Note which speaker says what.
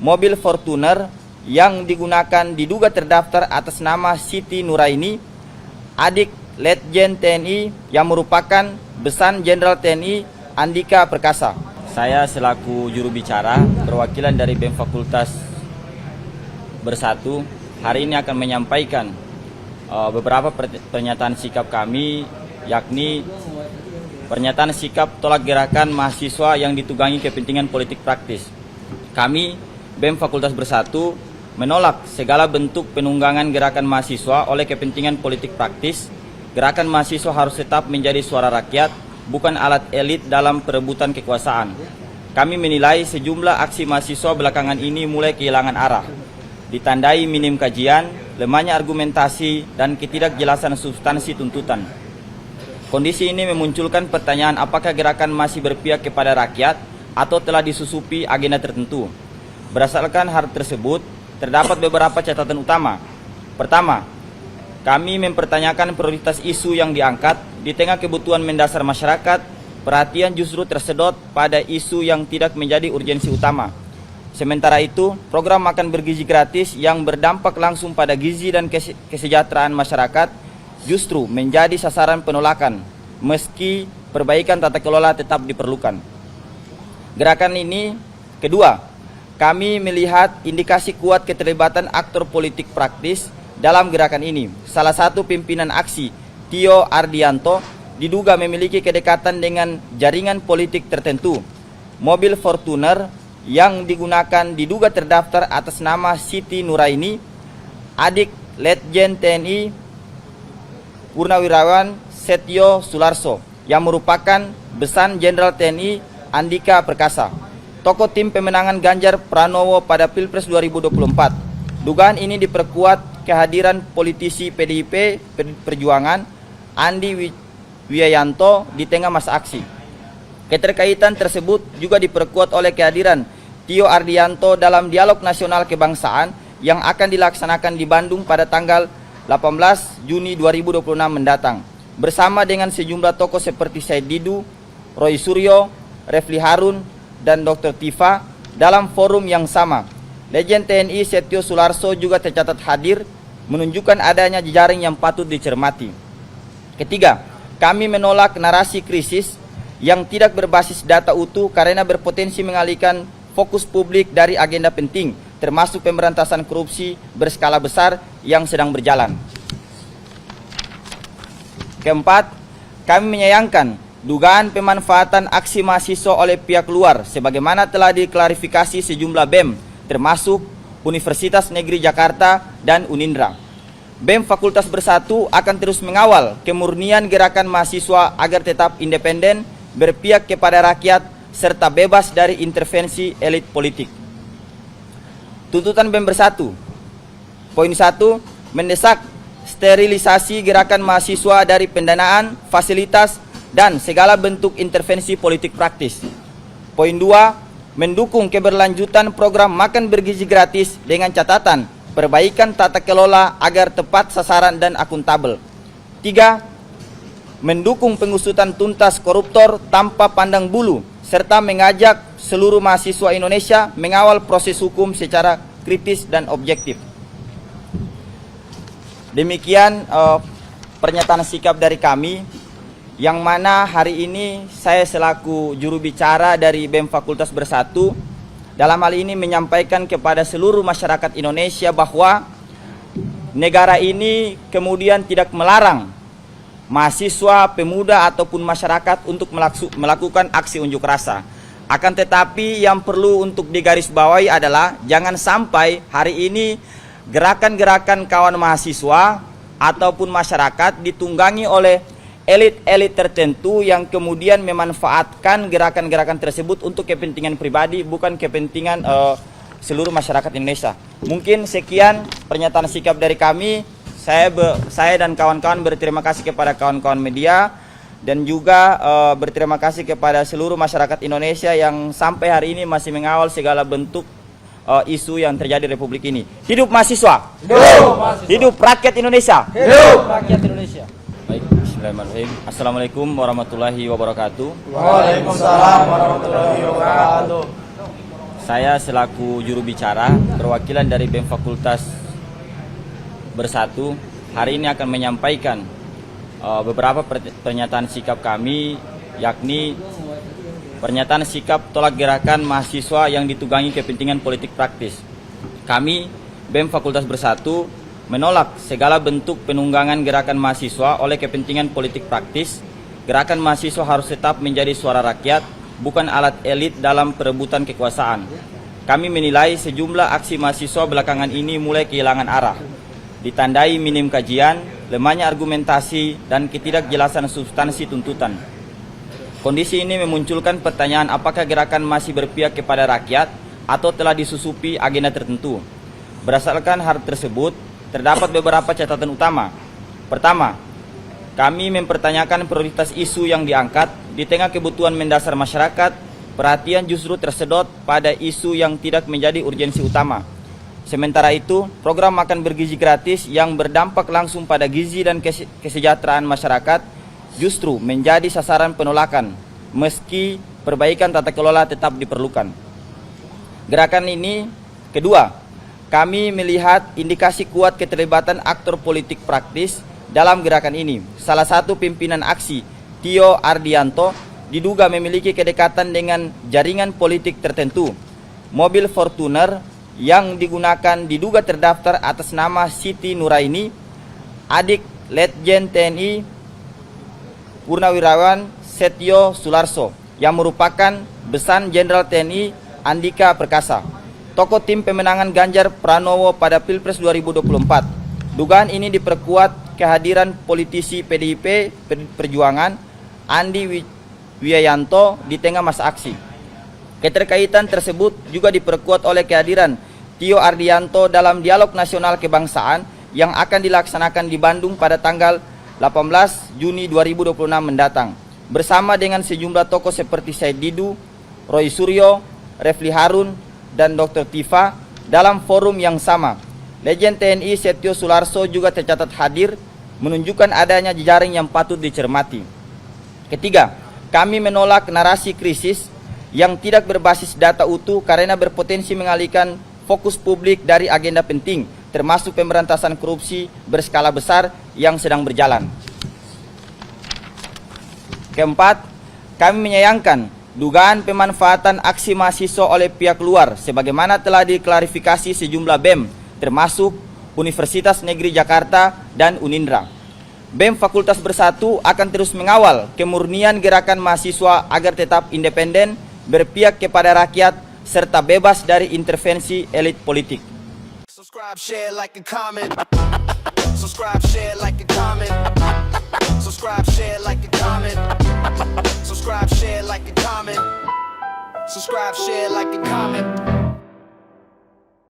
Speaker 1: mobil Fortuner yang digunakan diduga terdaftar atas nama Siti Nuraini, adik Letjen TNI yang merupakan besan Jenderal TNI Andika Perkasa. Saya selaku juru bicara perwakilan dari BEM Fakultas Bersatu hari ini akan menyampaikan beberapa pernyataan sikap kami, yakni pernyataan sikap tolak gerakan mahasiswa yang ditunggangi kepentingan politik praktis. Kami, BEM Fakultas Bersatu, menolak segala bentuk penunggangan gerakan mahasiswa oleh kepentingan politik praktis. Gerakan mahasiswa harus tetap menjadi suara rakyat, bukan alat elit dalam perebutan kekuasaan. Kami menilai sejumlah aksi mahasiswa belakangan ini mulai kehilangan arah, ditandai minim kajian, lemahnya argumentasi, dan ketidakjelasan substansi tuntutan. Kondisi ini memunculkan pertanyaan apakah gerakan masih berpihak kepada rakyat atau telah disusupi agenda tertentu. Berdasarkan hal tersebut, terdapat beberapa catatan utama. Pertama, kami mempertanyakan prioritas isu yang diangkat. Di tengah kebutuhan mendasar masyarakat, perhatian justru tersedot pada isu yang tidak menjadi urgensi utama. Sementara itu, program makan bergizi gratis yang berdampak langsung pada gizi dan kesejahteraan masyarakat justru menjadi sasaran penolakan, meski perbaikan tata kelola tetap diperlukan. Gerakan ini, kedua, kami melihat indikasi kuat keterlibatan aktor politik praktis dalam gerakan ini. Salah satu pimpinan aksi, Tio Ardianto, diduga memiliki kedekatan dengan jaringan politik tertentu. Mobil Fortuner yang digunakan diduga terdaftar atas nama Siti Nuraini, adik Letjen TNI Purnawirawan Setio Sularso, yang merupakan besan Jenderal TNI Andika Perkasa, tokoh tim pemenangan Ganjar Pranowo pada Pilpres 2024. Dugaan ini diperkuat kehadiran politisi PDIP Perjuangan Andi Wijayanto di tengah masa aksi. Keterkaitan tersebut juga diperkuat oleh kehadiran Tio Ardianto dalam dialog nasional kebangsaan yang akan dilaksanakan di Bandung pada tanggal 18 Juni 2026 mendatang, bersama dengan sejumlah tokoh seperti Said Didu, Roy Suryo, Refli Harun, dan Dr. Tifa. Dalam forum yang sama, Legend TNI Setio Sularso juga tercatat hadir, menunjukkan adanya jejaring yang patut dicermati. Ketiga, kami menolak narasi krisis yang tidak berbasis data utuh karena berpotensi mengalihkan fokus publik dari agenda penting, termasuk pemberantasan korupsi berskala besar yang sedang berjalan. Keempat, kami menyayangkan dugaan pemanfaatan aksi mahasiswa oleh pihak luar sebagaimana telah diklarifikasi sejumlah BEM, termasuk Universitas Negeri Jakarta dan Unindra. BEM Fakultas Bersatu akan terus mengawal kemurnian gerakan mahasiswa agar tetap independen, berpihak kepada rakyat, serta bebas dari intervensi elit politik. Tuntutan BEM Bersatu. Poin 1, mendesak sterilisasi gerakan mahasiswa dari pendanaan, fasilitas, dan segala bentuk intervensi politik praktis. Poin 2, mendukung keberlanjutan program makan bergizi gratis dengan catatan perbaikan tata kelola agar tepat sasaran dan akuntabel. 3, mendukung pengusutan tuntas koruptor tanpa pandang bulu, serta mengajak seluruh mahasiswa Indonesia mengawal proses hukum secara kritis dan objektif. Demikian pernyataan sikap dari kami, yang mana hari ini saya selaku juru bicara dari BEM Fakultas Bersatu dalam hal ini menyampaikan kepada seluruh masyarakat Indonesia bahwa negara ini kemudian tidak melarang mahasiswa, pemuda, ataupun masyarakat untuk melakukan aksi unjuk rasa. Akan tetapi yang perlu untuk digarisbawahi adalah jangan sampai hari ini gerakan-gerakan kawan mahasiswa ataupun masyarakat ditunggangi oleh elit-elit tertentu yang kemudian memanfaatkan gerakan-gerakan tersebut untuk kepentingan pribadi, bukan kepentingan seluruh masyarakat Indonesia. Mungkin sekian pernyataan sikap dari kami. Saya dan kawan-kawan berterima kasih kepada kawan-kawan media dan juga berterima kasih kepada seluruh masyarakat Indonesia yang sampai hari ini masih mengawal segala bentuk isu yang terjadi di Republik ini. Hidup mahasiswa!
Speaker 2: Hidup mahasiswa!
Speaker 1: Hidup rakyat Indonesia!
Speaker 2: Hidup rakyat Indonesia!
Speaker 1: Baik, bismillahirrahmanirrahim. Assalamualaikum warahmatullahi wabarakatuh.
Speaker 2: Waalaikumsalam warahmatullahi wabarakatuh.
Speaker 1: Saya selaku juru bicara perwakilan dari BEM Fakultas Bersatu hari ini akan menyampaikan beberapa pernyataan sikap kami, yakni pernyataan sikap tolak gerakan mahasiswa yang ditunggangi kepentingan politik praktis. Kami, BEM Fakultas Bersatu, menolak segala bentuk penunggangan gerakan mahasiswa oleh kepentingan politik praktis. Gerakan mahasiswa harus tetap menjadi suara rakyat, bukan alat elit dalam perebutan kekuasaan. Kami menilai sejumlah aksi mahasiswa belakangan ini mulai kehilangan arah, ditandai minim kajian, lemahnya argumentasi, dan ketidakjelasan substansi tuntutan. Kondisi ini memunculkan pertanyaan apakah gerakan masih berpihak kepada rakyat atau telah disusupi agenda tertentu. Berdasarkan hal tersebut, terdapat beberapa catatan utama. Pertama, kami mempertanyakan prioritas isu yang diangkat. Di tengah kebutuhan mendasar masyarakat, perhatian justru tersedot pada isu yang tidak menjadi urgensi utama. Sementara itu, program makan bergizi gratis yang berdampak langsung pada gizi dan kesejahteraan masyarakat justru menjadi sasaran penolakan, meski perbaikan tata kelola tetap diperlukan. Gerakan ini, kedua, kami melihat indikasi kuat keterlibatan aktor politik praktis dalam gerakan ini. Salah satu pimpinan aksi, Tio Ardianto, diduga memiliki kedekatan dengan jaringan politik tertentu. Mobil Fortuner yang digunakan diduga terdaftar atas nama Siti Nuraini, adik Letjen TNI Purnawirawan Setio Sularso, yang merupakan besan Jenderal TNI Andika Perkasa, tokoh tim pemenangan Ganjar Pranowo pada Pilpres 2024. Dugaan ini diperkuat kehadiran politisi PDIP Perjuangan Andi Wijayanto di tengah masa aksi. Keterkaitan tersebut juga diperkuat oleh kehadiran Tio Ardianto dalam dialog nasional kebangsaan yang akan dilaksanakan di Bandung pada tanggal 18 Juni 2026 mendatang, bersama dengan sejumlah tokoh seperti Said Didu, Roy Suryo, Refli Harun, dan Dr. Tifa. Dalam forum yang sama, Legend TNI Setio Sularso juga tercatat hadir, menunjukkan adanya jejaring yang patut dicermati. Ketiga, kami menolak narasi krisis yang tidak berbasis data utuh karena berpotensi mengalihkan fokus publik dari agenda penting, termasuk pemberantasan korupsi berskala besar yang sedang berjalan. Keempat, kami menyayangkan dugaan pemanfaatan aksi mahasiswa oleh pihak luar sebagaimana telah diklarifikasi sejumlah BEM, termasuk Universitas Negeri Jakarta dan Unindra. BEM Fakultas Bersatu akan terus mengawal kemurnian gerakan mahasiswa agar tetap independen, berpihak kepada rakyat, serta bebas dari intervensi elit politik.
Speaker 3: Subscribe, share, like, and comment. Subscribe, share, like, and comment. Subscribe, share, like, and comment. Subscribe, share, like, and comment. Subscribe, share, like, and comment.